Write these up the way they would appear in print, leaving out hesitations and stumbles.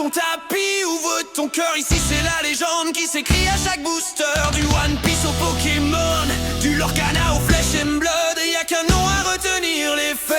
ton tapis, ouvre ton cœur. Ici c'est la légende qui s'écrit à chaque booster. Du One Piece au Pokémon, du Lorcana au Flesh and Blood. Et y'a qu'un nom à retenir, les faits.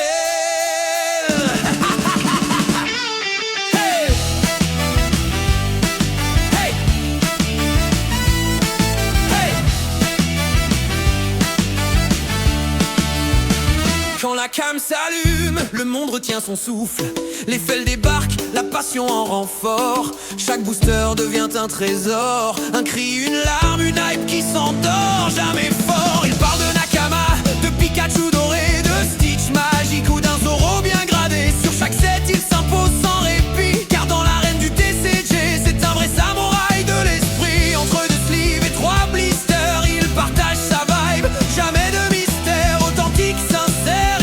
Quand la cam s'allume, le monde retient son souffle. Les fels débarquent, la passion en renfort. Chaque booster devient un trésor. Un cri, une larme, une hype qui s'endort. Jamais fort, il parle de Nakama, de Pikachu doré, de Stitch magique ou d'un Zoro bien gradé. Sur chaque set, il s'impose sans répit, car dans l'arène du TCG, c'est un vrai samouraï de l'esprit. Entre deux sleeves et trois blisters, il partage sa vibe. Jamais de mystère, authentique, sincère.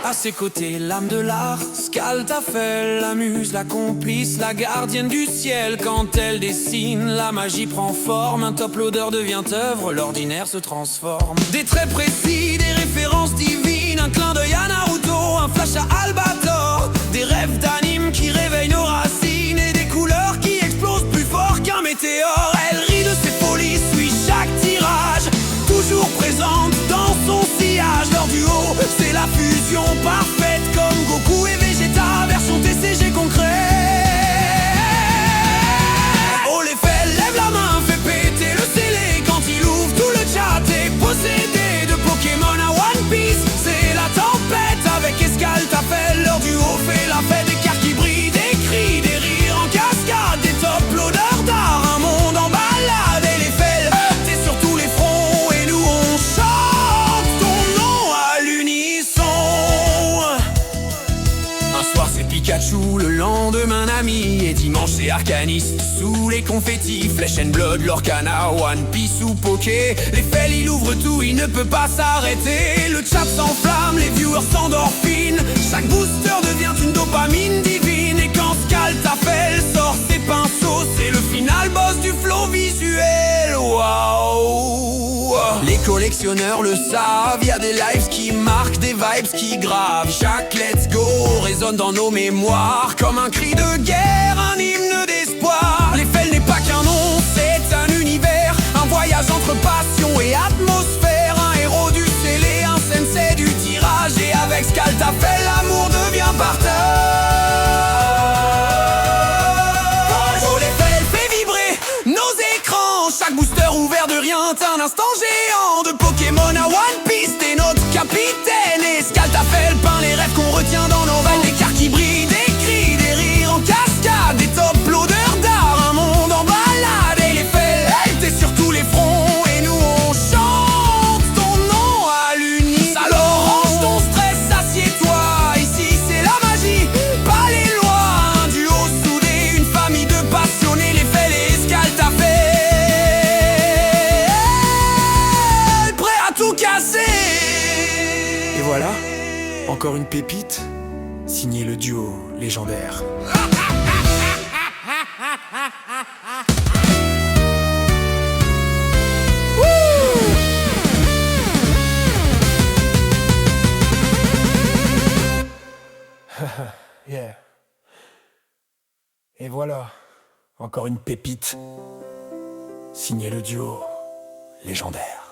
À ses côtés, l'âme de l'art, Skaltafel, la muse, la complice, la gardienne du ciel. Quand elle dessine, la magie prend forme. Un top loader devient œuvre, l'ordinaire se transforme. Des traits précis, des références divines, un clin d'œil à Naruto, un flash à Albator. Des rêves d'anime qui réveillent nos racines et des couleurs qui explosent plus fort qu'un météore. Elle rit de ses folies, suit chaque tirage, toujours présente dans son sillage. Leur duo, c'est la fusion parfaite, comme Goku et Vegeta, version TCG concret. Oh les faits, lève la main, fait péter le scellé. Quand il ouvre tout le chat, est possédé. De Pokémon à One Piece, c'est la tempête. Avec Skaltafel, leur duo fait la fête. Des cartes qui brillent, des cris, des rires en cascade, des top loaders d'art, un monde en balade. Et les faits, t'es sur tous les fronts, et nous on chante ton nom à l'unisson. Un soir c'est Pikachu, le lendemain Nami, et dimanche c'est Arcaniste sous les confettis. Flesh and Blood, Lorcana, One Piece ou Poké. Les faits, il ouvre tout, il ne peut pas s'arrêter. Le chat s'enflamme, les viewers s'endorphinent. Chaque booster devient une dopamine divine. Et quand Skaltafel sort ses pinceaux, c'est le final boss du flow visuel. Waouh! Les collectionneurs le savent, y a des lives qui marquent, des vibes qui gravent. Chaque let's go résonne dans nos mémoires comme un cri de guerre, un hymne d'espoir. Les faits n'est pas qu'un nom, c'est un univers, un voyage entre passion et atmosphère. Un héros du scellé, un sensei du tirage. Et avec Skaltafel, l'amour devient partage. Oh les faits, fait vibrer nos écrans. Chaque booster ouvert de rien, un instant géant. De Pokémon à One Piece, t'es notre capitaine. Et Skaltafel peint les rêves qu'on retient dans nos vagues. Des cartes qui brillent, des cris, des rires en cascade, des top loaders d'art, un monde en balade. Et les faits, t'es sur tous les fronts, et nous on chante ton nom à l'unisson. Alors range ton stress, assieds-toi, ici c'est la magie, pas les lois. Un duo soudé, une famille de passionnés. Les faits, les Skaltafel, prêt à tout casser. Et voilà, encore une pépite, signé le duo légendaire. Yeah. Et voilà, encore une pépite, signé le duo légendaire.